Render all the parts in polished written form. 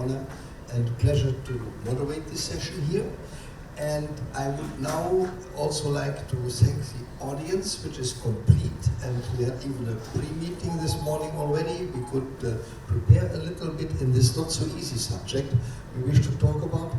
honor and pleasure to moderate this session here. And I would now also like to thank the audience, which is complete, and we had even a pre-meeting this morning already. We could prepare a little bit in this not so easy subject we wish to talk about.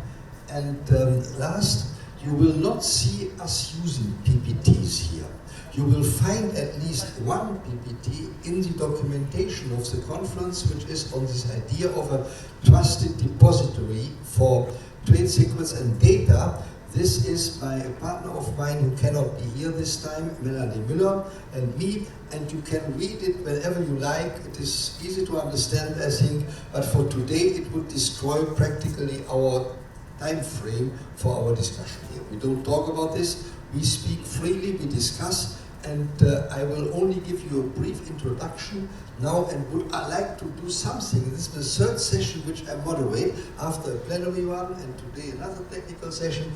And last, you will not see us using PPTs here. You will find at least one PPT in the documentation of the conference, which is on this idea of a trusted depository for trade secrets and data. This is by a partner of mine who cannot be here this time, Melanie Müller, and me, and you can read it whenever you like. It is easy to understand, I think, but for today it would destroy practically our time frame for our discussion here. We don't talk about this, we speak freely, we discuss, and I will only give you a brief introduction now, and would like to do something. This is the third session which I moderate after a plenary one, and today another technical session.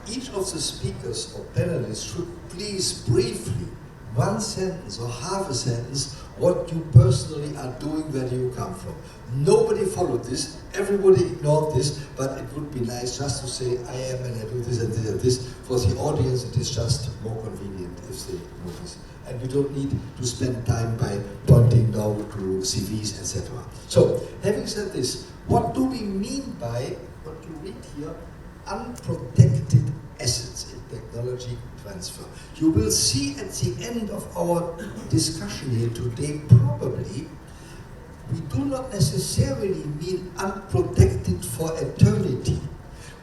Each of the speakers or panelists should please briefly, one sentence or half a sentence, what you personally are doing, where do you come from. Nobody followed this, everybody ignored this, but it would be nice just to say, I am and I do this and this and this. For the audience, it is just more convenient if they know this. And we don't need to spend time by pointing down to CVs, etc. So, having said this, what do we mean by what you read here, unprotected assets in technology transfer? You will see at the end of our discussion here today, probably, we do not necessarily mean unprotected for eternity.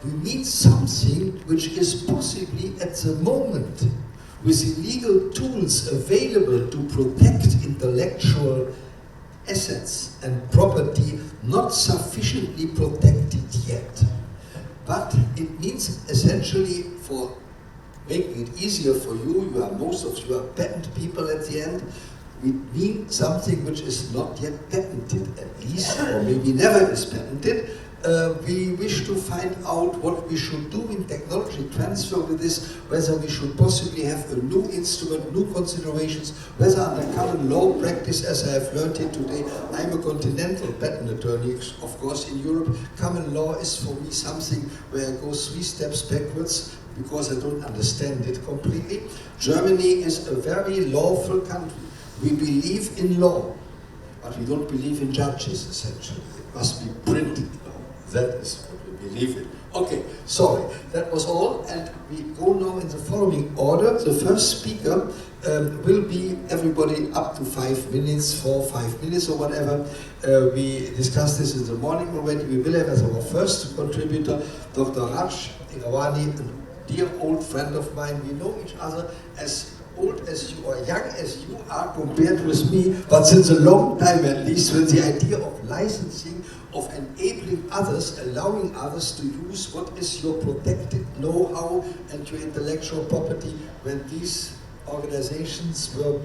We mean something which is possibly at the moment, with the legal tools available to protect intellectual assets and property, not sufficiently protected yet. But it means essentially, for making it easier for you, most of you are patent people at the end, we mean something which is not yet patented at least, or maybe never is patented. We wish to find out what we should do in technology transfer with this, whether we should possibly have a new instrument, new considerations, whether under common law practice, as I have learned here today. I'm a continental patent attorney, of course, in Europe. Common law is for me something where I go 3 steps backwards, because I don't understand it completely. Germany is a very lawful country. We believe in law, but we don't believe in judges, essentially. It must be printed law. That is what we believe in. Okay, sorry, that was all, and we go now in the following order. The first speaker will be everybody up to 5 minutes, 4 or 5 minutes or whatever. We discussed this in the morning already. We will have as our first contributor Dr. Raj Hirwani, a dear old friend of mine. We know each other as old as you or young as you are compared with me, but since a long time at least, when the idea of licensing, of enabling others, allowing others to use what is your protected know-how and your intellectual property, when these organizations were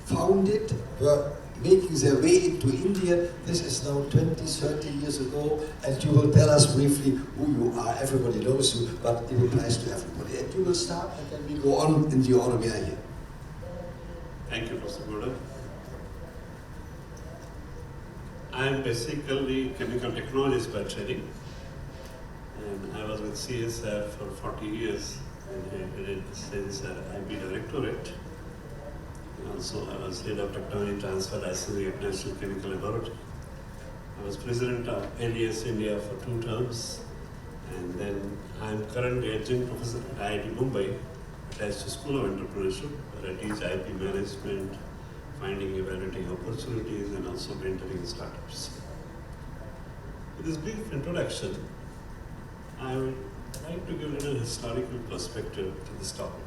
founded, were making their way into India. This is now 20, 30 years ago, and you will tell us briefly who you are. Everybody knows you, but it applies to everybody. And you will start, and then we go on in the order we are here. Thank you, Professor Goddar. I am basically chemical technologist by training, and I was with CSR for 40 years, and I did CSR IB Directorate. Also, I was head of technology transfer licensing at National Chemical Laboratory. I was president of ADS India for 2 terms, and then I am currently adjunct professor at IIT Bombay, attached to School of Entrepreneurship, where I teach IP management, finding, evaluating opportunities, and also mentoring startups. With this brief introduction, I would like to give a little historical perspective to this topic.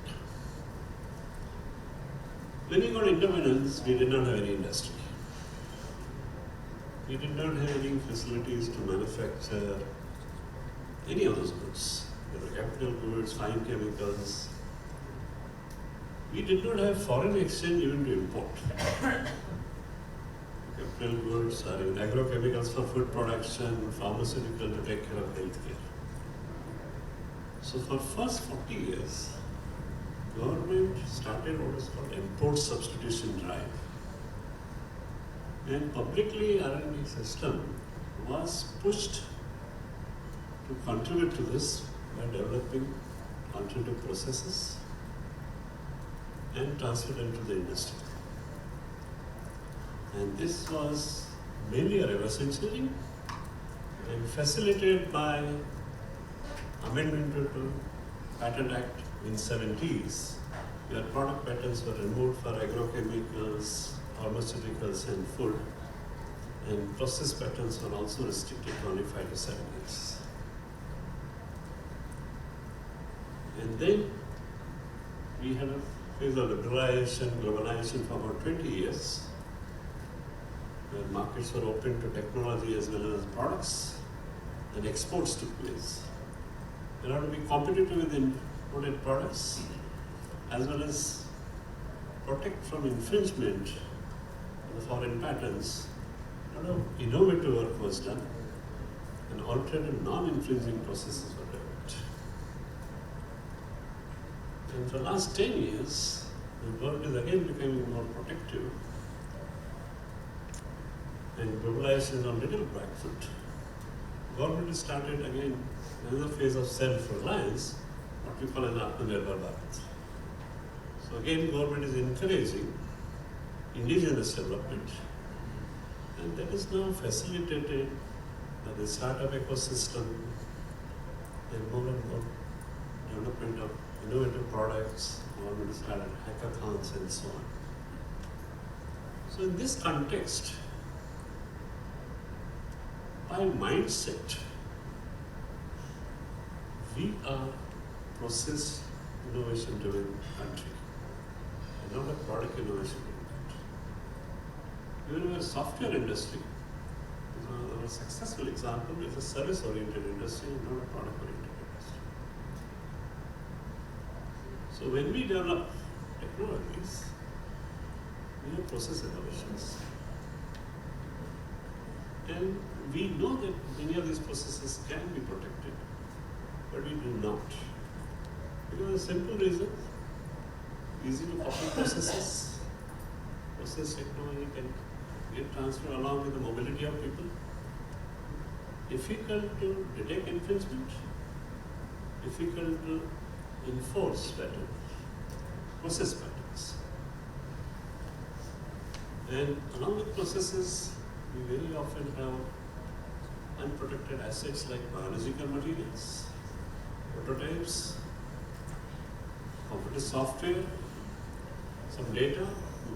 When we got independence, we did not have any industry. We did not have any facilities to manufacture any of those goods. There were capital goods, fine chemicals. We did not have foreign exchange even to import. Capital goods or even agrochemicals for food production, pharmaceutical to take care of healthcare. So for first 40 years, government started what is called import substitution drive. And publicly R&D system was pushed to contribute to this by developing alternative processes and transferred them to the industry. And this was mainly a reverse engineering and facilitated by amendment to Patent Act in 70s, where product patents were removed for agrochemicals, pharmaceuticals and food, and process patents were also restricted to only 5 to 7 years. And then we had a phase of liberalization, globalization for about 20 years, where markets were open to technology as well as products, and exports took place. In order to be competitive with imported products, as well as protect from infringement of the foreign patents, a lot of innovative work was done, and alternative non-infringing processes were developed. And for the last 10 years, the world is again becoming more protective, and globalization is on little back foot. Government has started again another phase of self-reliance, what we call an Atmanirbhar Bharat. So again, government is encouraging indigenous development, and that is now facilitated by the startup ecosystem and more development of innovative products. Government has started hackathons and so on. So in this context, by mindset, we are process innovation driven country, and not a product innovation driven country. Even in the software industry, a successful example is a service oriented industry and not a product oriented industry. So when we develop technologies, we have process innovations. And we know that many of these processes can be protected, but we do not. Because of a simple reason, easy to copy processes, process technology can get transferred along with the mobility of people. Difficult to detect infringement, difficult to enforce patent, process patents. And along with processes, we very often have unprotected assets like biological materials, prototypes, computer software, some data,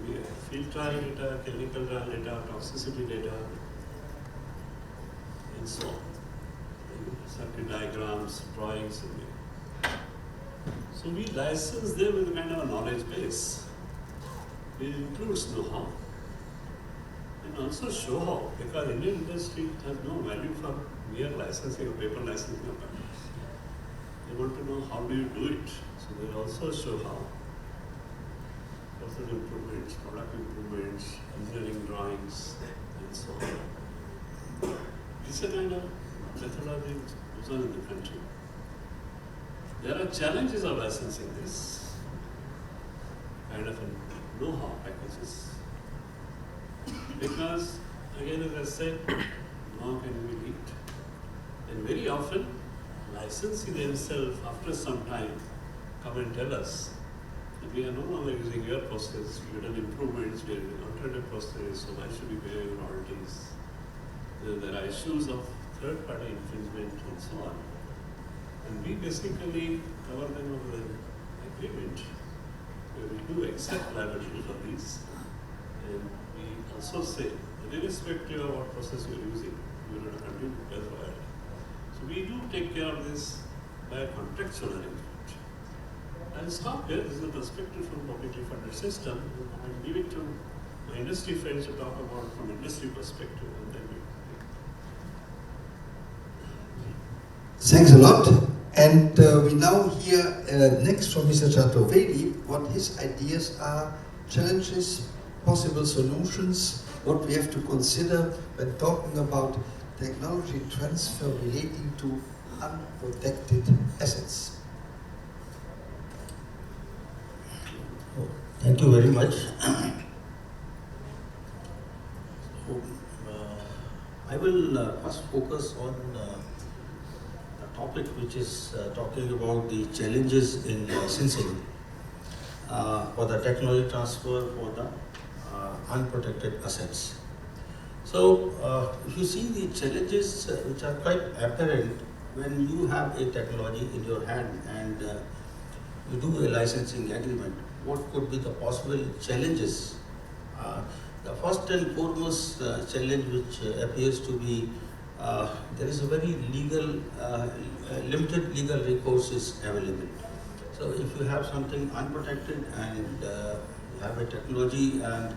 maybe field trial data, clinical trial data, toxicity data, and so on. And circuit diagrams, drawings, and so we license them with a kind of a knowledge base. It includes know-how. And also show how, because Indian industry has no value for mere licensing or paper licensing of patents. They want to know how do you do it. So they also show how. Process improvements, product improvements, engineering drawings, and so on. It's a kind of methodology which goes on in the country. There are challenges of licensing this kind of a know-how packages. Because, again, as I said, know can be leaked. And very often, licensee themselves, after some time, come and tell us that we are no longer using your process, we have done improvements, we are using alternative process, so why should we pay royalties? There are issues of third-party infringement and so on. And we basically cover them with an agreement where we do accept liability for these. And we also say that irrespective of what process you are using, you are going to continue to pay the royalty. So we do take care of this by a contractual arrangement. I'll stop here. This is a perspective from publicly funded system. I'll leave it to my industry friends to talk about it from industry perspective, and then we. Thanks a lot. And we now hear next from Mr. Chaturvedi what his ideas are, challenges, possible solutions, what we have to consider when talking about technology transfer relating to unprotected assets. Thank you very much. I will first focus on a topic which is talking about the challenges in licensing for the technology transfer for the unprotected assets. So, if you see the challenges which are quite apparent when you have a technology in your hand and you do a licensing agreement, what could be the possible challenges? The first and foremost challenge which appears to be there is a very limited legal resources available. So if you have something unprotected and you have a technology and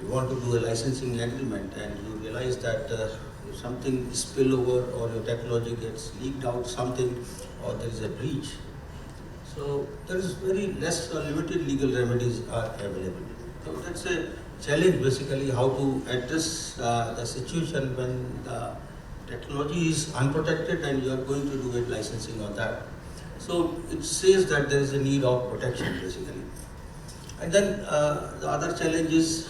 you want to do a licensing agreement and you realize that if something spill over or your technology gets leaked out something or there is a breach, so there is very less or limited legal remedies are available. So that's a challenge basically, how to address the situation when the technology is unprotected and you are going to do a licensing on that. So it says that there is a need of protection basically. And then the other challenge is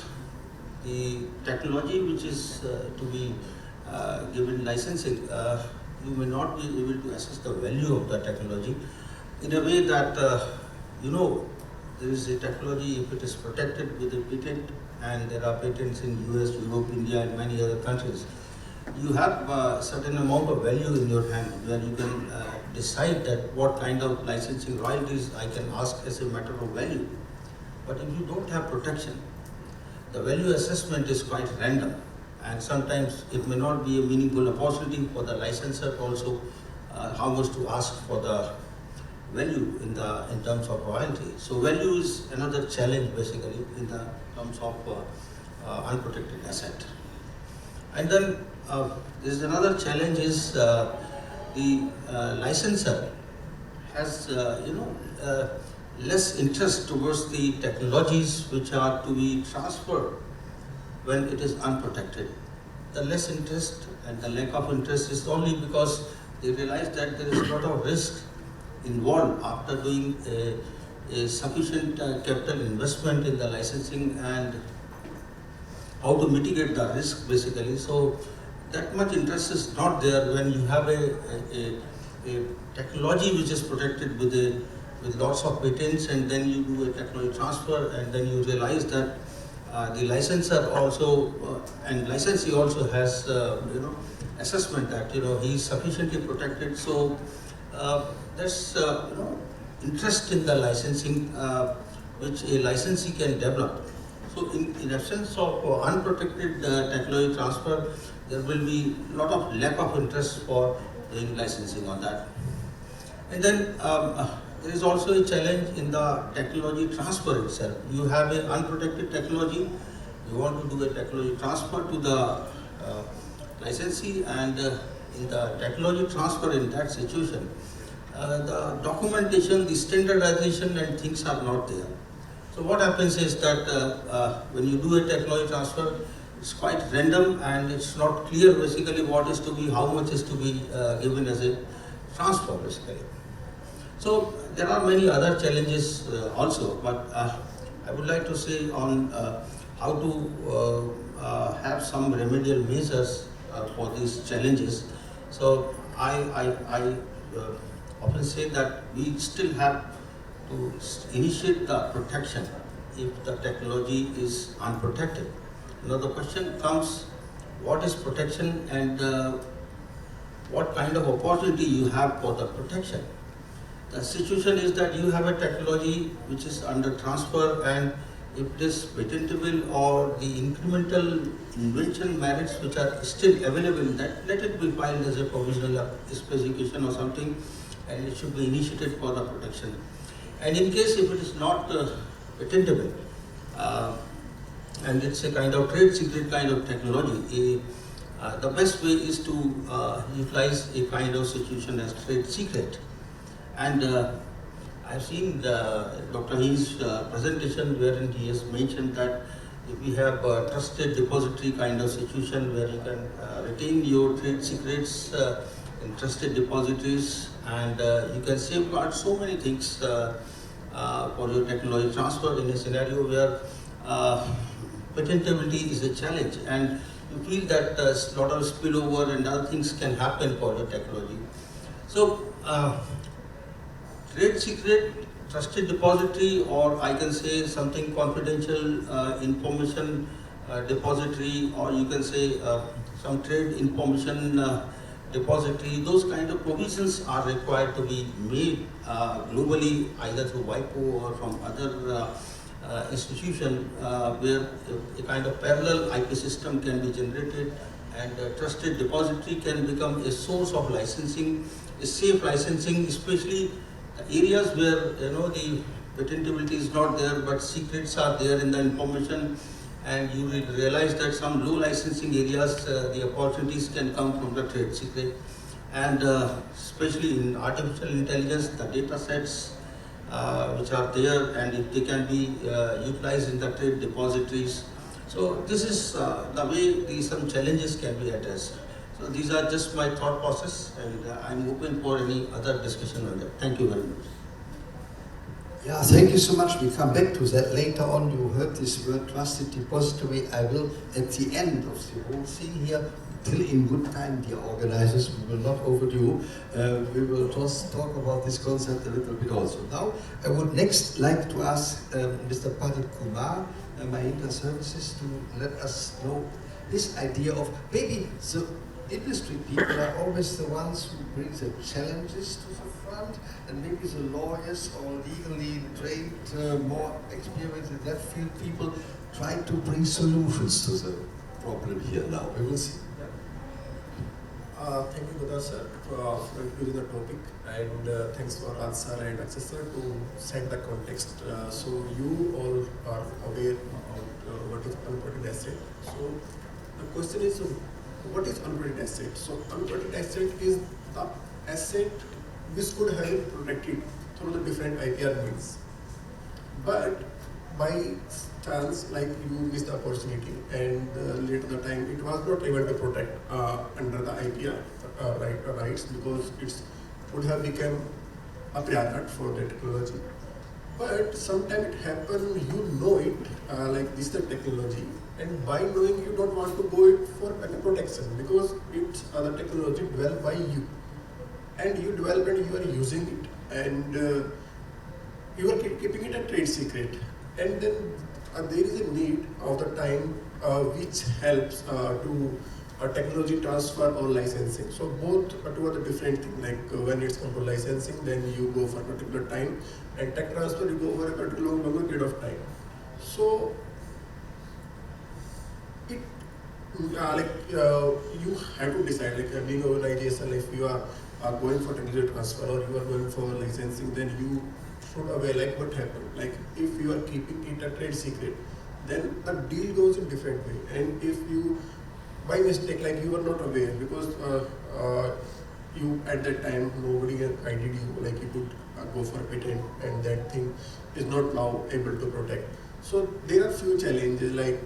the technology which is to be given licensing. You may not be able to assess the value of the technology in a way that there is a technology, if it is protected with a patent, and there are patents in US, Europe, India and many other countries, you have a certain amount of value in your hand where you can decide that what kind of licensing royalties I can ask as a matter of value. But if you don't have protection, the value assessment is quite random, and sometimes it may not be a meaningful opportunity for the licensor also how much to ask for the value in terms of royalty. So value is another challenge basically in the terms of unprotected asset. And then there is another challenge is the licensor has less interest towards the technologies which are to be transferred when it is unprotected. The less interest and the lack of interest is only because they realize that there is a lot of risk involved after doing a sufficient capital investment in the licensing and how to mitigate the risk basically. So that much interest is not there when you have a technology which is protected with lots of patents, and then you do a technology transfer and then you realize that the licensor also and licensee also has assessment that he is sufficiently protected. So there's interest in the licensing which a licensee can develop. So in absence of unprotected technology transfer, there will be a lot of lack of interest for doing licensing on that. And then there is also a challenge in the technology transfer itself. You have an unprotected technology, you want to do a technology transfer to the licensee, and in the technology transfer in that situation, the documentation, the standardization and things are not there. So what happens is that when you do a technology transfer, it's quite random and it's not clear basically what is to be, how much is to be given as a transfer basically. So there are many other challenges also, but I would like to say on how to have some remedial measures for these challenges. So I often say that we still have to initiate the protection if the technology is unprotected. Now the question comes, what is protection and what kind of opportunity you have for the protection? The situation is that you have a technology which is under transfer, and if it is patentable or the incremental invention merits which are still available, that let it be filed as a provisional specification or something, and it should be initiated for the protection. And in case if it is not patentable and it's a kind of trade secret kind of technology, the best way is to utilize a kind of situation as trade secret. And I've seen Dr. Heinz's presentation wherein he has mentioned that if we have a trusted depository kind of situation where you can retain your trade secrets in trusted depositories, and you can safeguard so many things for your technology transfer in a scenario where patentability is a challenge, and you feel that a lot of spillover and other things can happen for your technology. So, trade secret, trusted depository, or I can say something confidential information depository, or you can say some trade information depository. Those kind of provisions are required to be made globally, either through WIPO or from other institution where a kind of parallel IP system can be generated, and a trusted depository can become a source of licensing, a safe licensing, especially areas where the patentability is not there but secrets are there in the information, and you will realize that some low licensing areas the opportunities can come from the trade secret, and especially in artificial intelligence, the data sets which are there, and if they can be utilized in the trade depositories. So this is the way some challenges can be addressed. So these are just my thought process, and I'm open for any other discussion on that. Thank you very much. Yeah, thank you so much. We come back to that later on. You heard this word trusted depository. I will, at the end of the whole thing here, till in good time, dear organizers, we will not overdo. We will just talk about this concept a little bit also. Now, I would next like to ask Mr. Pardeep Kumar, Mahindra Services, to let us know his idea of maybe the industry people are always the ones who bring the challenges to the front, and maybe the lawyers or legally trained, more experienced in that field people try to bring solutions to the problem here now. We will see. Thank you, Goddar sir, for introducing the topic, and thanks for Raj sir and Akshay sir to set the context. So you all are aware of what is unprotected asset. So the question is, what is unprotected asset? So unprotected asset is the asset which could have been protected through the different IPR means, but by chance, like you missed the opportunity, and later the time it was not able to protect under the IPR rights, because it would have become a prior art for the technology. But sometimes it happen, you know it, like this is the technology, and by knowing you don't want to go it for patent protection, because it's the technology developed by you, and you develop and you are using it, and you are keeping it a trade secret, and then there is a need of the time which helps to technology transfer or licensing. So both two are the different things. Like when it's come to licensing, then you go for a particular time, and tech transfer you go for a particular longer period of time. So it you have to decide, like being an organization, if you are going for technology transfer or you are going for licensing, then you should aware like what happened. Like if you are keeping it a trade secret, then the deal goes in different way. And if you by mistake, like you were not aware, because you at that time nobody guided you, like you could go for patent, and that thing is not now able to protect. So there are few challenges, like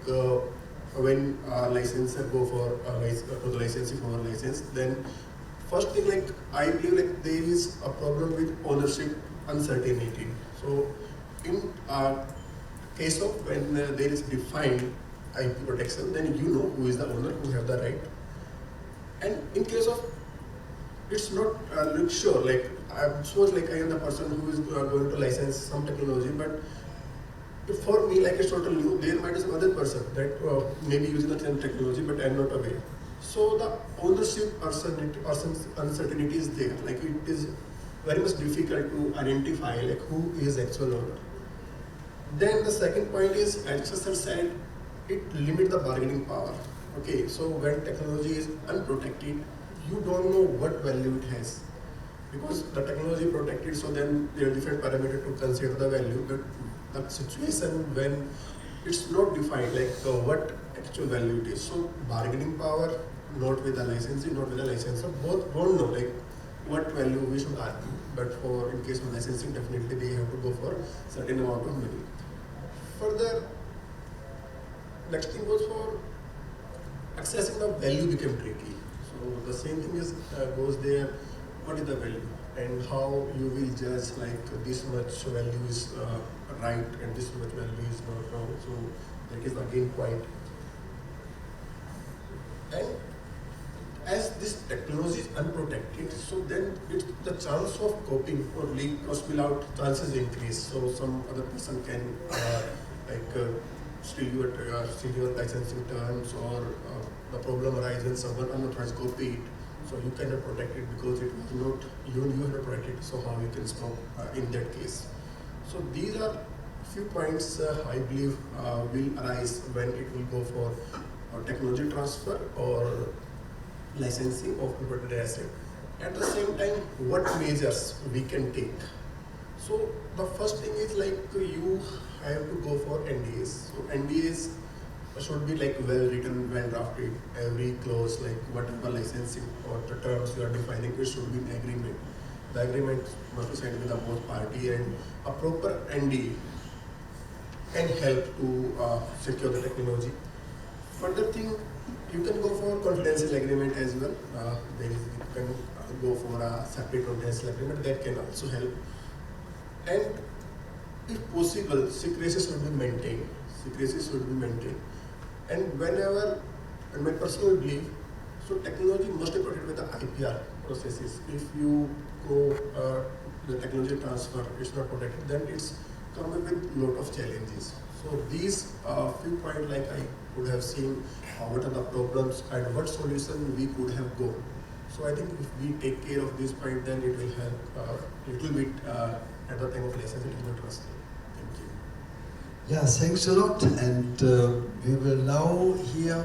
when licensor go for to the licensing for a license, then first thing, like I believe like there is a problem with ownership uncertainty. So in case of when there is defined IP protection, then you know who is the owner, who have the right. And in case of it's not look sure, like I suppose like I am the person who is going to license some technology, but for me, like it's totally new, there might be some other person that may be using the same technology, but I am not aware. So the ownership uncertainty is there. Like it is very much difficult to identify like who is actual owner. Then the second point is, as Sir said, it limits the bargaining power. Okay, so when technology is unprotected, you don't know what value it has, because the technology is protected. So then there are different parameters to consider the value. But the situation when it's not defined, like what actual value it is. So bargaining power, not with the licensee, not with the licensor, both don't know like what value we should argue. But for in case of licensing, definitely they have to go for certain amount of money. Further, next thing goes for accessing the value became tricky. So the same thing is goes there. What is the value, and how you will judge like this much value is right and this much value is not wrong. So that is again point. And as this technology is unprotected, so then the chance of copying or leak or spill out chances increase. So some other person can steal your licensing terms, or the problem arises when someone unauthorized copy it. So you cannot protect it because it was not you have not protected. So how you can stop in that case? So these are few points I believe will arise when it will go for technology transfer or licensing of unprotected asset. At the same time, what measures we can take? So the first thing is you have to go for NDAs. So NDAs should be well written, well drafted. Every clause, whatever licensing or the terms you are defining, it should be an agreement. The agreement must be signed with the both party, and a proper NDA can help to secure the technology. Further thing, you can go for confidential agreement as well. You can go for a separate confidential agreement that can also help. And if possible, secrecy should be maintained. And whenever, and my personal belief, so technology must be protected with the IPR processes. If you go the technology transfer, it's not protected, then it's come up with lot of challenges. So these few points I could have seen what are the problems and what solution we could have gone. So I think if we take care of this point, then it will help little bit at the time of lessons it will be trusted. Thank you. Yeah, thanks a lot. And we will now hear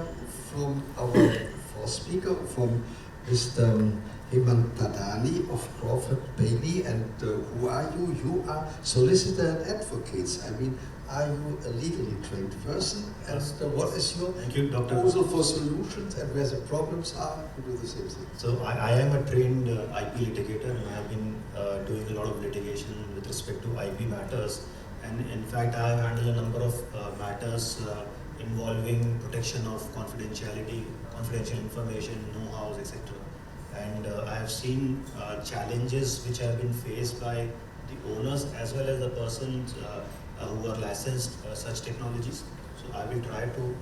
from our first speaker, from Mr. Hemant Thadhani of Crawford, Bayley. And who are you? You are solicitor and advocates. I mean, are you a legally trained person? And what is your proposal for solutions, and where the problems are? You do the same thing. So I am a trained IP litigator, and I have been doing a lot of litigation with respect to IP matters. And in fact, I have handled a number of matters involving protection of confidentiality, confidential information, know-hows, etc. And I have seen challenges which have been faced by the owners as well as the persons who are licensed such technologies. So I will try to,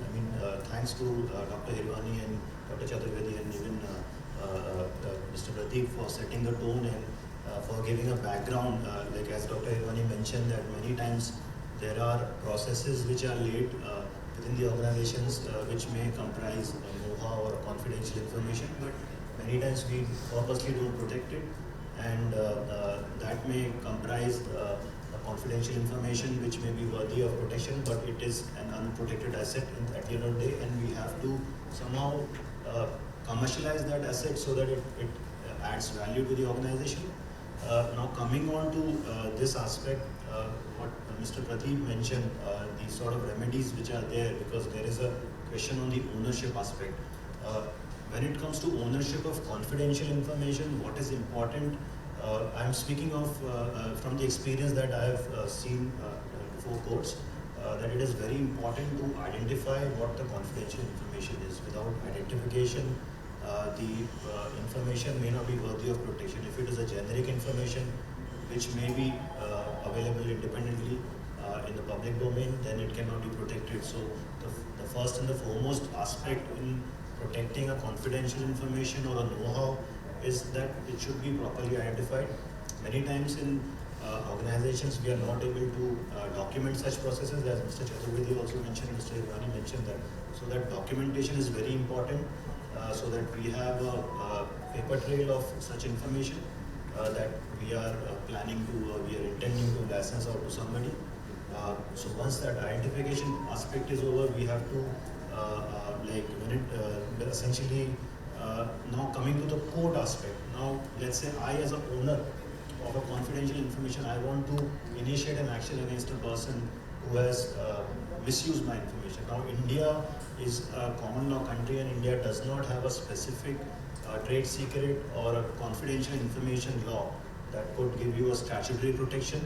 thanks to Dr. Hirwani and Dr. Chaturvedi and even Mr. Pardeep for setting the tone and for giving a background. As Dr. Hirwani mentioned, that many times there are processes which are laid within the organizations which may comprise know-how or confidential information, but many times we purposely don't protect it, and that may comprise confidential information which may be worthy of protection, but it is an unprotected asset at the end of the day, and we have to somehow commercialize that asset so that it adds value to the organization. Now coming on to this aspect, what Mr. Pardeep mentioned, the sort of remedies which are there, because there is a question on the ownership aspect. When it comes to ownership of confidential information, what is important? I'm speaking of from the experience that I have seen before courts, that it is very important to identify what the confidential information is. Without identification, the information may not be worthy of protection. If it is a generic information which may be available independently in the public domain, then it cannot be protected. So the first and the foremost aspect in protecting a confidential information or a know-how is that it should be properly identified. Many times in organizations we are not able to document such processes, as Mr. Chaturvedi also mentioned, Mr. Hirwani mentioned that. So that documentation is very important, so that we have a paper trail of such information that we are planning to, we are intending to license out to somebody. So once that identification aspect is over, we have to essentially now coming to the court aspect. Now let's say I, as an owner of a confidential information, I want to initiate an action against a person who has misused my information. Now India is a common law country, and India does not have a specific trade secret or a confidential information law that could give you a statutory protection.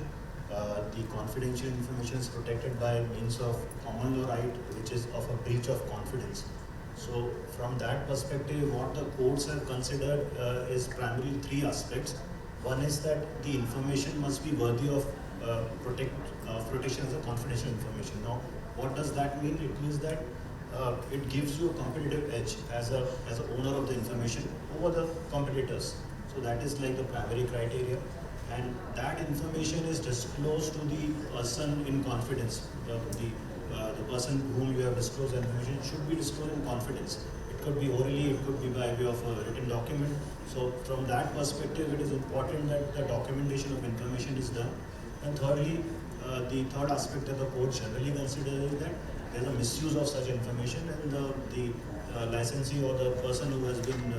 The confidential information is protected by means of common law right, which is of a breach of confidence. So from that perspective, what the courts have considered is primarily three aspects. One is that the information must be worthy of protection as a confidential information. Now, what does that mean? It means that it gives you a competitive edge as a owner of the information over the competitors. So that is like the primary criteria, and that information is disclosed to the person in confidence. The person whom you have disclosed the information should be disclosed in confidence. It could be orally, it could be by way of a written document. So from that perspective, it is important that the documentation of information is done. And thirdly, the third aspect that the court generally considers is that there is a misuse of such information, and the licensee or the person who has been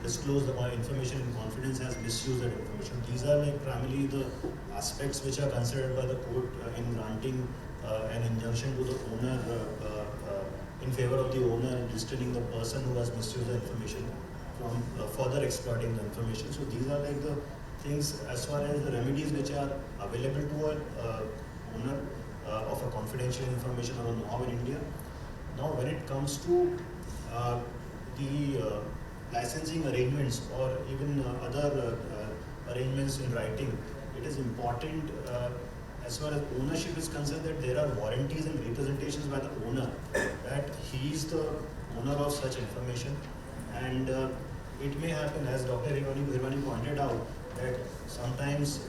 disclosed the information in confidence has misused that information. These are like primarily the aspects which are considered by the court in granting an injunction to the owner in favor of the owner and restraining the person who has misused the information from further exploiting the information. So these are like the things as far as the remedies which are available to an owner of a confidential information or a know-how in India. Now when it comes to the licensing arrangements or even other arrangements in writing, it is important as far as ownership is concerned that there are warranties and representations by the owner that he is the owner of such information. And it may happen, as Dr. Hirwani pointed out, that sometimes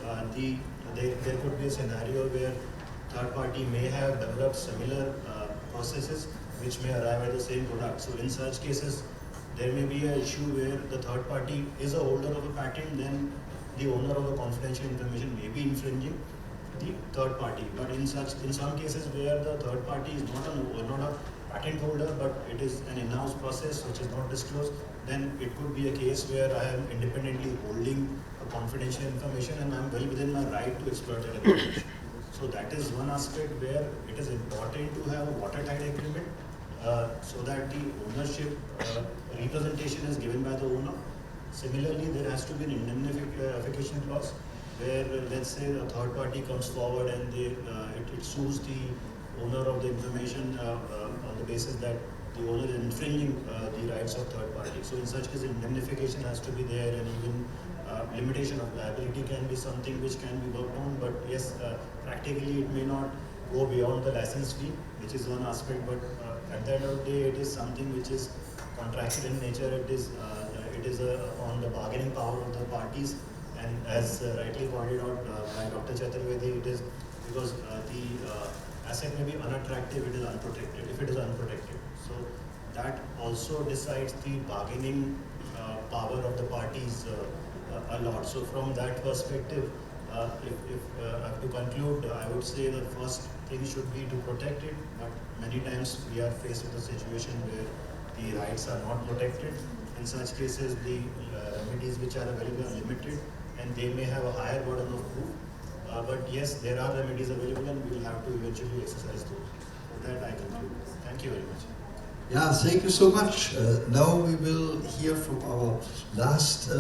there could be a scenario where third party may have developed similar processes which may arrive at the same product. So in such cases, there may be an issue where the third party is a holder of a patent, then the owner of the confidential information may be infringing the third party. But in some cases where the third party is not a patent holder, but it is an in-house process which is not disclosed, then it could be a case where I am independently holding a confidential information and I am well within my right to exploit that information. So that is one aspect where it is important to have a watertight agreement so that the ownership representation is given by the owner. Similarly, there has to be an indemnification clause where, let's say, a third party comes forward and it sues the owner of the information on the basis that the owner is infringing the rights of third party. So in such case, indemnification has to be there, and even limitation of liability can be something which can be worked on. But yes, practically it may not go beyond the license fee, which is one aspect. But at the end of the day, it is something which is contractual in nature. It is on the bargaining power of the parties. And as rightly pointed out by Dr. Chaturvedi, it is because the asset may be unattractive, it is unprotected, if it is unprotected. So that also decides the bargaining power of the parties a lot. So from that perspective, if I have to conclude, I would say the first thing should be to protect it, but many times we are faced with a situation where the rights are not protected. In such cases, the remedies which are available are limited, and they may have a higher burden of proof. But yes, there are remedies available, and we will have to eventually exercise those. For that, I conclude. Thank you very much. Yeah, thank you so much. Now we will hear from our last,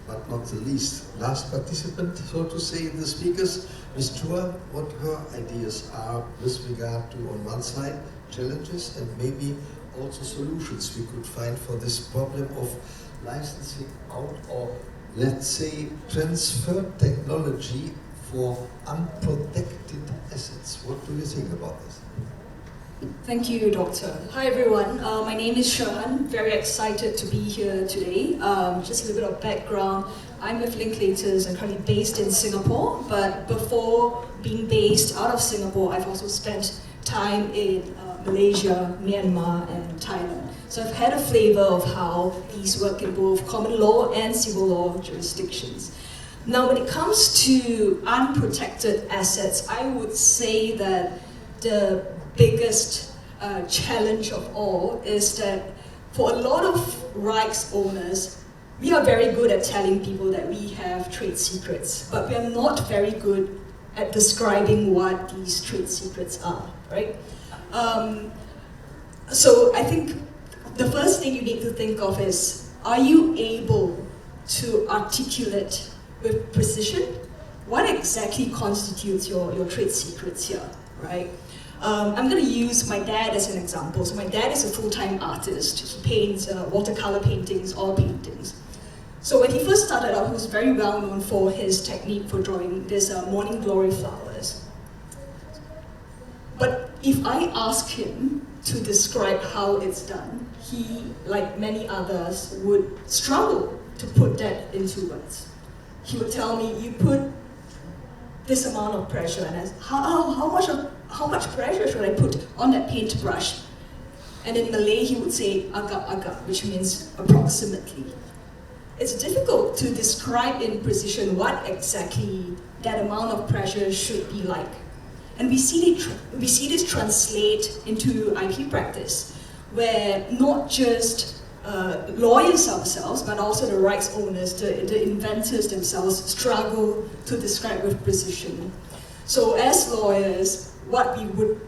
but not the least, last participant, so to say, in the speakers, Ms. Chua, what her ideas are with regard to, on one side, challenges and maybe also solutions we could find for this problem of licensing out, or let's say transfer technology for unprotected assets. What do you think about this? Thank you, Doctor. Hi, everyone. My name is Sher. Very excited to be here today. Just a little bit of background. I'm with Linklaters and currently based in Singapore. But before being based out of Singapore, I've also spent time in Malaysia, Myanmar, and Thailand. So I've had a flavor of how these work in both common law and civil law jurisdictions. Now, when it comes to unprotected assets, I would say that the biggest challenge of all is that for a lot of rights owners, we are very good at telling people that we have trade secrets, but we are not very good at describing what these trade secrets are, right? So I think the first thing you need to think of is, are you able to articulate with precision what exactly constitutes your trade secrets here, right? I'm going to use my dad as an example. So my dad is a full-time artist. He paints watercolor paintings, oil paintings. So when he first started out, he was very well known for his technique for drawing this morning glory flowers. But if I ask him to describe how it's done, he, like many others, would struggle to put that into words. He would tell me, you put this amount of pressure, and I said, how much pressure should I put on that paintbrush? And in Malay, he would say agak-agak, which means approximately. It's difficult to describe in precision what exactly that amount of pressure should be like. And we see this translate into IP practice, where not just lawyers themselves, but also the rights owners, the inventors themselves struggle to describe with precision. So as lawyers, what we would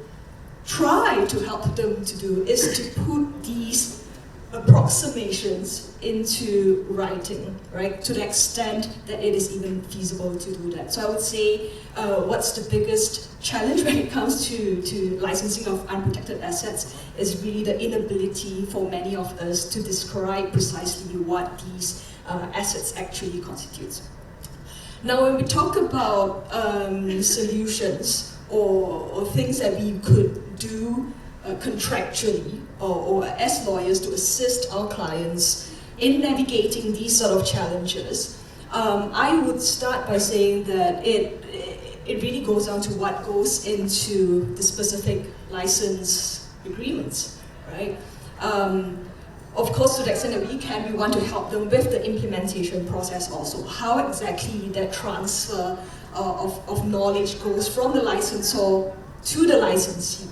try to help them to do is to put these approximations into writing, right? To the extent that it is even feasible to do that. So I would say, what's the biggest challenge when it comes to licensing of unprotected assets is really the inability for many of us to describe precisely what these assets actually constitute. Now, when we talk about solutions or things that we could do contractually or as lawyers to assist our clients in navigating these sort of challenges, I would start by saying that it really goes down to what goes into the specific license agreements, right? Of course, to the extent that we can, we want to help them with the implementation process also. How exactly that transfer of knowledge goes from the licensor to the licensee.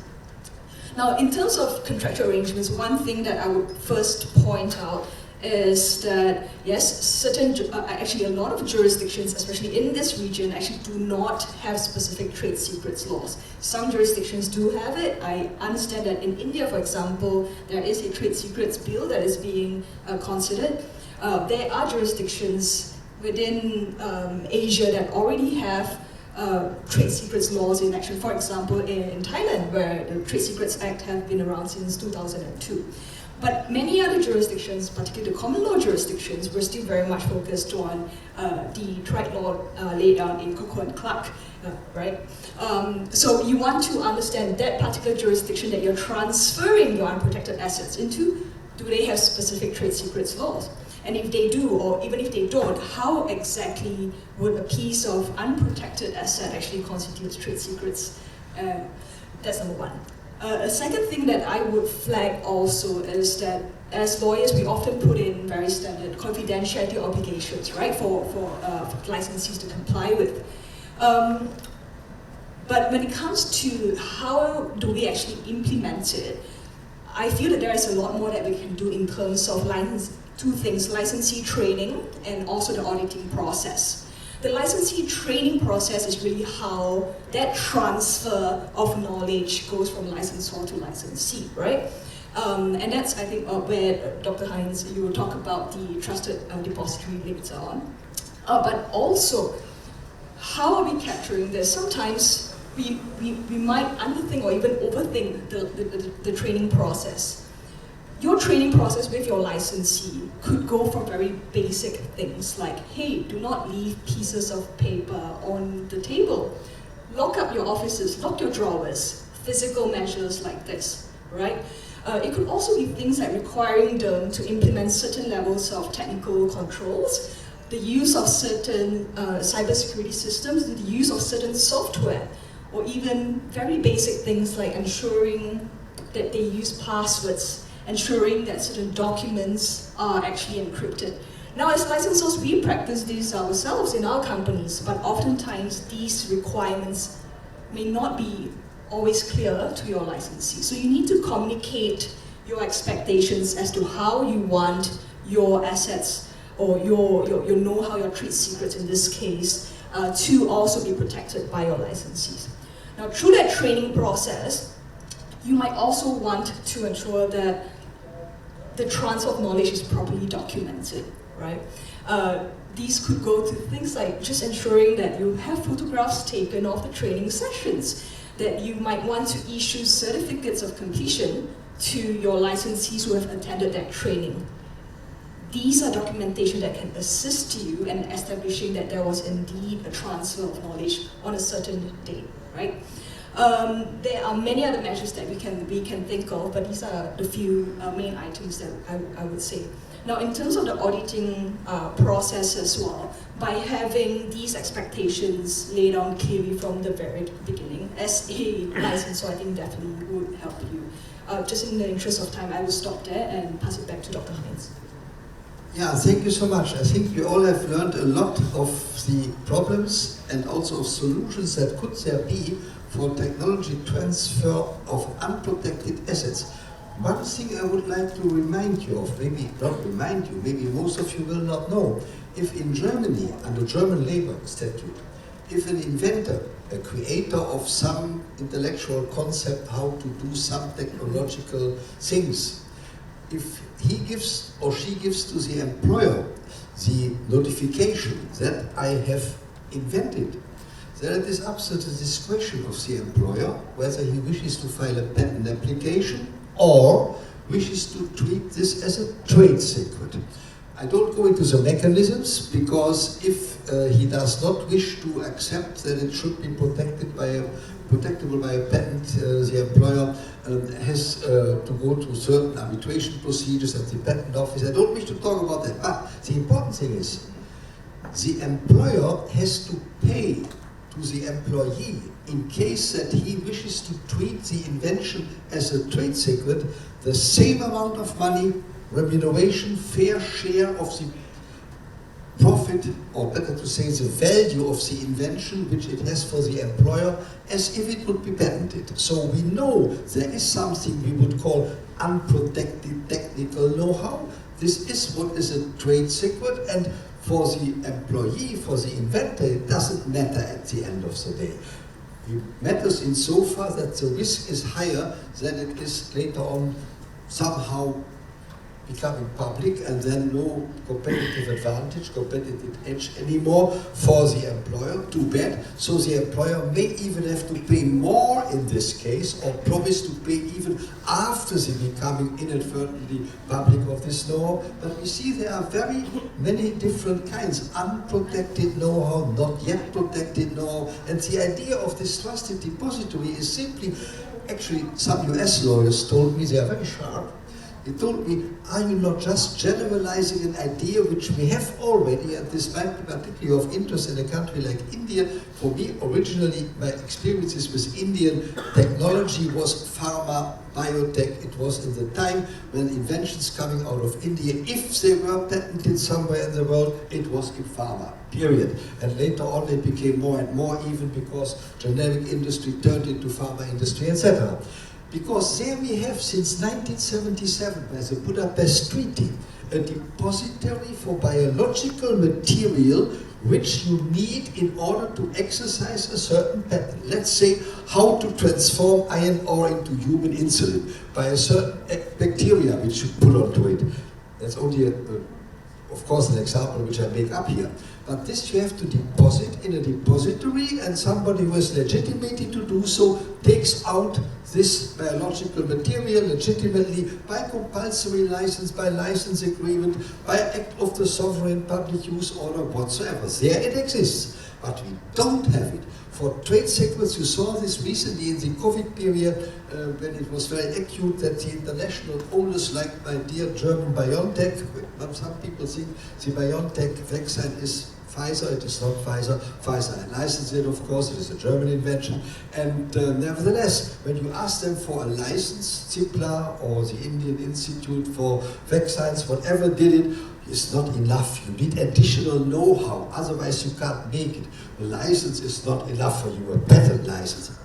Now, in terms of contractual arrangements, one thing that I would first point out is that, yes, actually a lot of jurisdictions, especially in this region, actually do not have specific trade secrets laws. Some jurisdictions do have it. I understand that in India, for example, there is a trade secrets bill that is being considered. There are jurisdictions within Asia that already have trade secrets laws in action. For example, in Thailand, where the Trade Secrets Act have been around since 2002. But many other jurisdictions, particularly the common law jurisdictions, were still very much focused on the trade law laid down in Coco and Clark, right? So you want to understand that particular jurisdiction that you're transferring your unprotected assets into. Do they have specific trade secrets laws? And if they do, or even if they don't, how exactly would a piece of unprotected asset actually constitute trade secrets? That's number one. A second thing that I would flag also is that as lawyers, we often put in very standard confidentiality obligations, right, for licensees to comply with. But when it comes to how do we actually implement it, I feel that there is a lot more that we can do in terms of two things, licensee training and also the auditing process. The licensee training process is really how that transfer of knowledge goes from licensor to licensee, right? And that's, I think, where Dr. Heinz, you will talk about the trusted depository later on. But also, how are we capturing this? Sometimes we might underthink or even overthink the training process. Your training process with your licensee could go from very basic things like, hey, do not leave pieces of paper on the table. Lock up your offices, lock your drawers, physical measures like this, right? It could also be things like requiring them to implement certain levels of technical controls, the use of certain cybersecurity systems, the use of certain software, or even very basic things like ensuring that they use passwords, ensuring that certain documents are actually encrypted. Now, as licensors, we practice these ourselves in our companies, but oftentimes these requirements may not be always clear to your licensee. So you need to communicate your expectations as to how you want your assets or your know-how, your trade secrets in this case, to also be protected by your licensees. Now, through that training process, you might also want to ensure that the transfer of knowledge is properly documented, right? These could go to things like just ensuring that you have photographs taken of the training sessions, that you might want to issue certificates of completion to your licensees who have attended that training. These are documentation that can assist you in establishing that there was indeed a transfer of knowledge on a certain date, right? There are many other measures that we can think of, but these are the few main items that I would say. Now, in terms of the auditing process as well, by having these expectations laid down clearly from the very beginning, as a licensor, I think definitely would help you. Just in the interest of time, I will stop there and pass it back to Dr. Heinz. Yeah, thank you so much. I think we all have learned a lot of the problems and also of solutions that could there be for technology transfer of unprotected assets. One thing I would like to remind you of, maybe not remind you, maybe most of you will not know, if in Germany, under German labor statute, if an inventor, a creator of some intellectual concept how to do some technological things, if he gives or she gives to the employer the notification that I have invented, then it is up to the discretion of the employer whether he wishes to file a patent application or wishes to treat this as a trade secret. I don't go into the mechanisms, because if he does not wish to accept that it should be protectable by a patent, the employer has to go to certain arbitration procedures at the patent office. I don't wish to talk about that, but the important thing is the employer has to pay to the employee in case that he wishes to treat the invention as a trade secret, the same amount of money, remuneration, fair share of the profit, or better to say the value of the invention which it has for the employer, as if it would be patented. So we know there is something we would call unprotected technical know-how. This is what is a trade secret, and for the employee, for the inventor, it doesn't matter at the end of the day. It matters insofar that the risk is higher than it is later on somehow becoming public, and then no competitive advantage, competitive edge anymore for the employer. Too bad. So the employer may even have to pay more in this case, or promise to pay even after the becoming inadvertently public of this know-how. But we see there are very many different kinds. Unprotected know-how, not yet protected know-how. And the idea of this trusted depository is simply, actually some US lawyers told me, they are very sharp. He told me, are you not just generalizing an idea which we have already, and this might be particularly of interest in a country like India. For me, originally, my experiences with Indian technology was pharma, biotech. It was in the time when inventions coming out of India, if they were patented somewhere in the world, it was in pharma, period. And later on it became more and more, even because generic industry turned into pharma industry, etc. Because there we have, since 1977, by the Budapest Treaty, a depository for biological material which you need in order to exercise a certain patent. Let's say how to transform iron ore into human insulin by a certain bacteria which you put onto it. That's only, of course, an example which I make up here. But this you have to deposit in a depository, and somebody who is legitimated to do so takes out this biological material legitimately by compulsory license, by license agreement, by act of the sovereign public use order, whatsoever. There it exists, but we don't have it. For trade secrets, you saw this recently in the COVID period, when it was very acute that the international owners, like my dear German BioNTech, some people think the BioNTech vaccine is Pfizer, it is not Pfizer. Pfizer licensed it, of course, it is a German invention. And nevertheless, when you ask them for a license, CIPLA or the Indian Institute for Vaccines, whatever did it, it's not enough. You need additional know-how, otherwise you can't make it. A license is not enough for you, a patent license.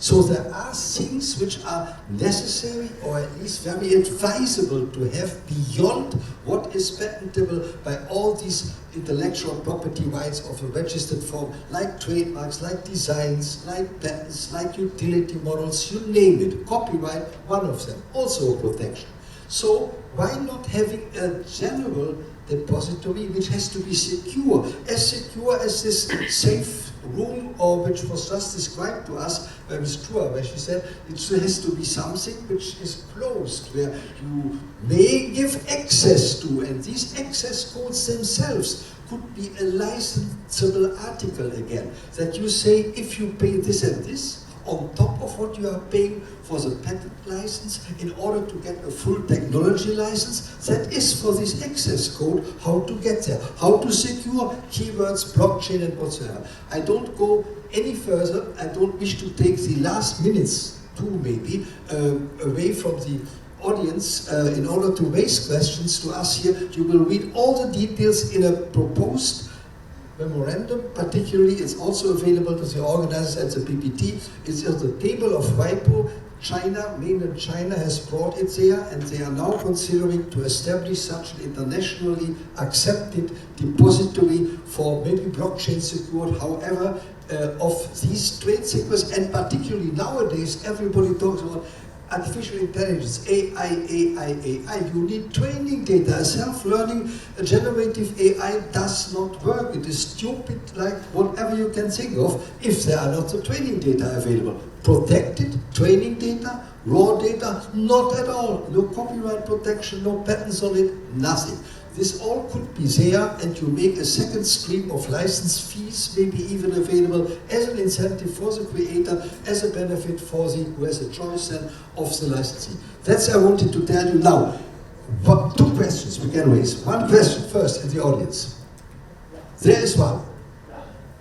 So there are things which are necessary, or at least very advisable to have beyond what is patentable by all these intellectual property rights of a registered form, like trademarks, like designs, like patents, like utility models, you name it. Copyright, one of them, also a protection. So why not having a general depository which has to be secure as this safe room, or which was just described to us by Ms. Chua, where she said it has to be something which is closed, where you may give access to, and these access codes themselves could be a licensable article again, that you say if you pay this and this, on top of what you are paying for the patent license in order to get a full technology license. That is for this access code, how to get there, how to secure keywords, blockchain and whatsoever. I don't go any further. I don't wish to take the last minutes, maybe, away from the audience in order to raise questions to us here. You will read all the details in a proposed memorandum. Particularly, it's also available to the organizers at the PPT. It's at the table of WIPO. China, mainland China, has brought it there, and they are now considering to establish such an internationally accepted depository for maybe blockchain secured, however, of these trade secrets. And particularly nowadays, everybody talks about artificial intelligence, AI. You need training data. Self-learning generative AI does not work. It is stupid like whatever you can think of if there are not the training data available. Protected training data, raw data, not at all. No copyright protection, no patents on it, nothing. This all could be there, and you make a second stream of license fees, maybe even available as an incentive for the creator, as a benefit for the who has a choice then of the licensee. That's I wanted to tell you now. Two questions we can raise. One question first in the audience. There is one.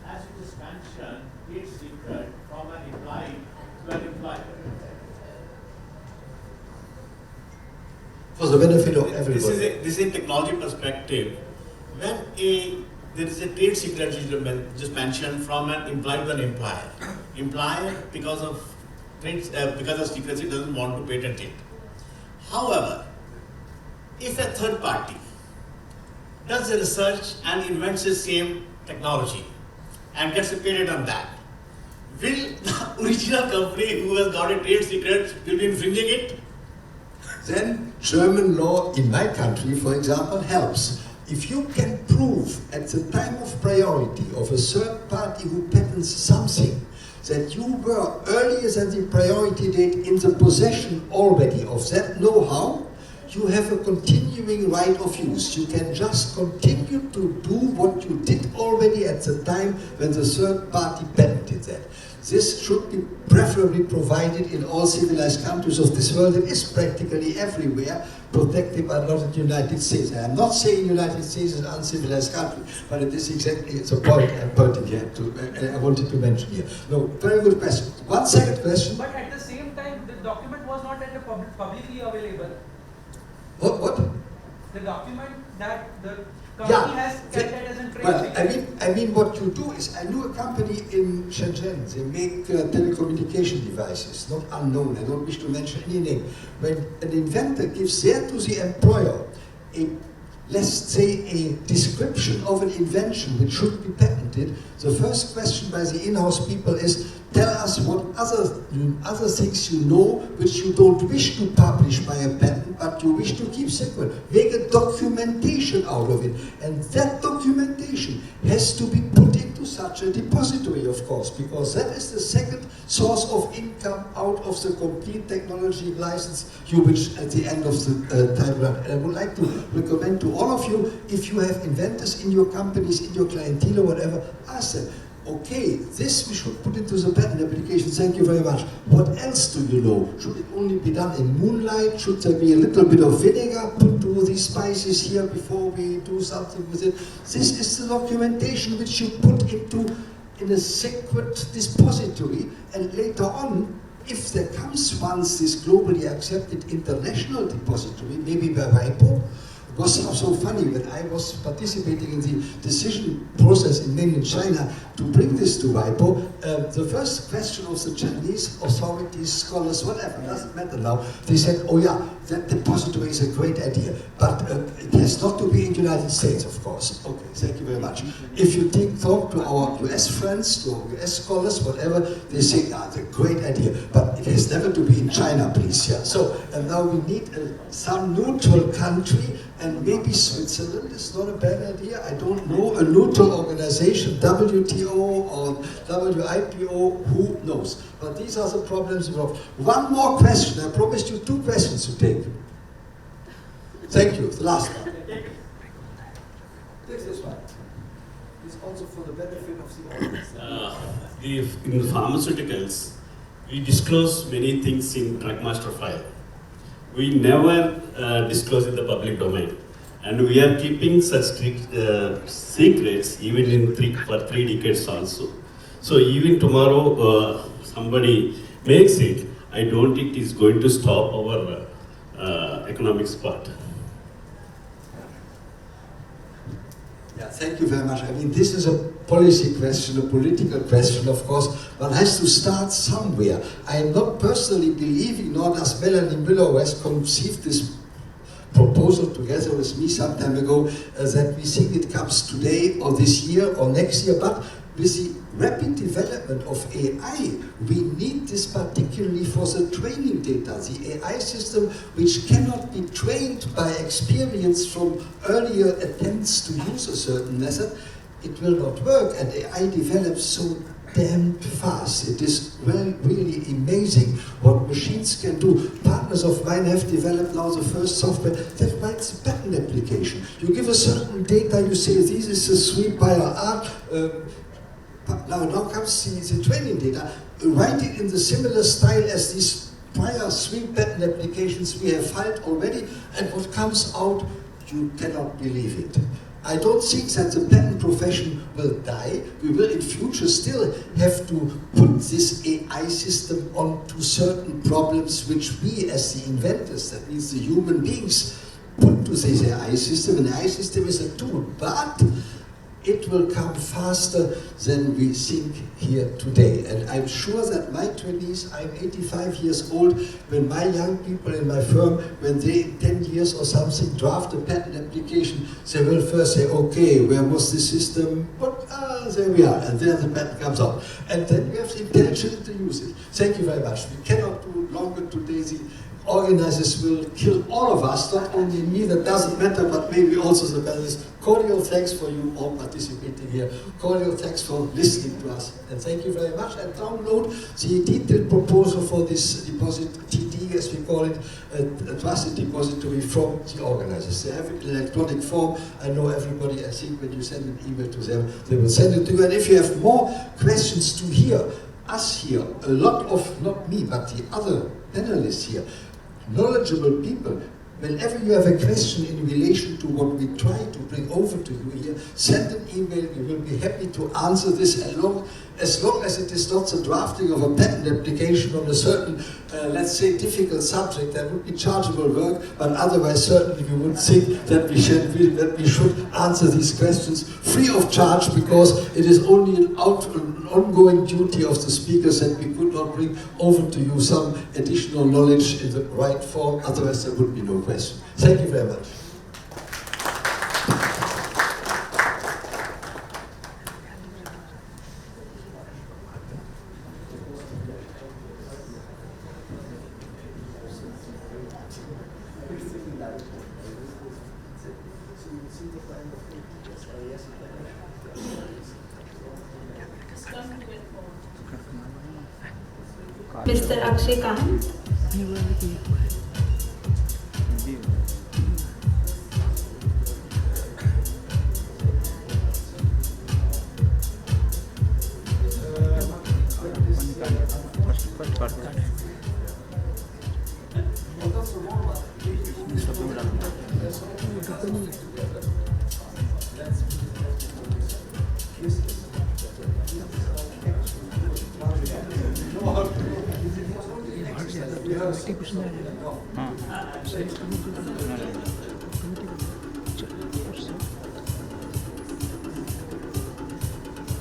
As it is mentioned, it's different from an implied to an implied. For the benefit of everybody. This is a technology perspective. When there is a trade secret just mentioned from an implied to an implier. Implier because of secrecy doesn't want to patent it. However, if a third party does the research and invents the same technology and gets a patent on that, will the original company who has got a trade secret will be infringing it? Then German law in my country, for example, helps. If you can prove at the time of priority of a third party who patents something that you were earlier than the priority date in the possession already of that know-how, you have a continuing right of use. You can just continue to do what you did already at the time when the third party patented that. This should be preferably provided in all civilized countries of this world. It is practically everywhere, protected but not in the United States. I am not saying the United States is an uncivilized country, but it is exactly the point I'm pointing here to, I wanted to mention here. No, very good question. One second question. But at the same time, the document was not at the publicly available. What? The document that the company has kept it as a trade secret. I mean, what you do is, I knew a company in Shenzhen. They make telecommunication devices, not unknown. I don't wish to mention any name. When an inventor gives there to the employer let's say a description of an invention which should be patented, the first question by the in-house people is, tell us what other things you know which you don't wish to publish by a patent, but you wish to keep secret. Make a documentation out of it. And that documentation has to be put into such a depository, of course, because that is the second source of income out of the complete technology license you wish at the end of the time run. And I would like to recommend to all of you, if you have inventors in your companies, in your clientele or whatever, ask them, okay, this we should put into the patent application, thank you very much. What else do you know? Should it only be done in moonlight? Should there be a little bit of vinegar put to these spices here before we do something with it? This is the documentation which you put in a secret depository, and later on, if there comes once this globally accepted international depository, maybe by WIPO. It was so funny when I was participating in the decision process in mainland China to bring this to WIPO. The first question of the Chinese authorities, scholars, whatever, doesn't matter now, they said, oh yeah, that depository is a great idea, but it has not to be in the United States, of course. Okay, thank you very much. If you talk to our US friends, to our US scholars, whatever, they say, ah, it's a great idea, but it has never to be in China, please. Yeah. So, and now we need some neutral country, and maybe Switzerland is not a bad idea. I don't know, a neutral organization, WTO or WIPO, who knows? But these are the problems involved. One more question. I promised you 2 questions to take. Thank you. The last one. Take this one. It's also for the benefit of the audience. In the pharmaceuticals, we disclose many things in drug master file. We never disclose in the public domain. And we are keeping such secrets even in for 3 decades also. So even tomorrow somebody makes it, I don't think it is going to stop our economics part. Yeah, thank you very much. I mean, this is a policy question, a political question, of course. One has to start somewhere. I am not personally believing, nor does Melanie Müller, who has conceived this proposal together with me some time ago, that we think it comes today or this year or next year, but with the rapid development of AI, we need this particularly for the training data. The AI system, which cannot be trained by experience from earlier attempts to use a certain method, it will not work, and AI develops so damn fast. It is really amazing what machines can do. Partners of mine have developed now the first software that writes a patent application. You give a certain data, you say this is a sweet prior art. Now comes the training data. Write it in the similar style as these prior sweet patent applications we have filed already, and what comes out, you cannot believe it. I don't think that the patent profession will die. We will in future still have to put this AI system onto certain problems which we as the inventors, that means the human beings, put to this AI system. An AI system is a tool, but it will come faster than we think here today. And I'm sure that my trainees, I'm 85 years old, when my young people in my firm, when they in 10 years or something draft a patent application, they will first say, okay, where was the system? But there we are, and there the patent comes out. And then we have the intelligence to use it. Thank you very much. We cannot do longer today. The organizers will kill all of us, not only me, that doesn't matter, but maybe also the panelists. Cordial thanks for you all participating here. Cordial thanks for listening to us. And thank you very much. And download the detailed proposal for this deposit, TD as we call it, a trusted depository from the organizers. They have it in electronic form. I know everybody, I think when you send an email to them, they will send it to you. And if you have more questions to hear, us here, a lot of, not me, but the other panelists here, knowledgeable people, whenever you have a question in relation to what we try to bring over to you here, send an email. We will be happy to answer this as long as it is not the drafting of a patent application on a certain, let's say, difficult subject. That would be chargeable work, but otherwise certainly we would think that we should answer these questions free of charge, because it is only an ongoing duty of the speakers that we could not bring over to you some additional knowledge in the right form, otherwise there would be no question. Thank you very much. Mr. Akshay Kant.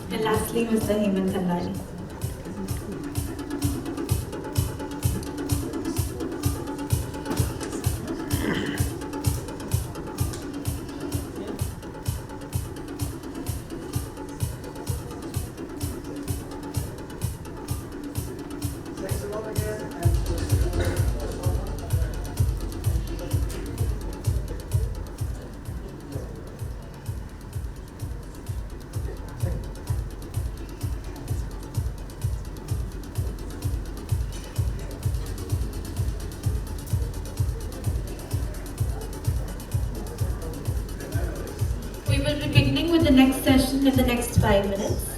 And lastly, Mr. Hemant. We will be beginning with the next session in the next 5 minutes.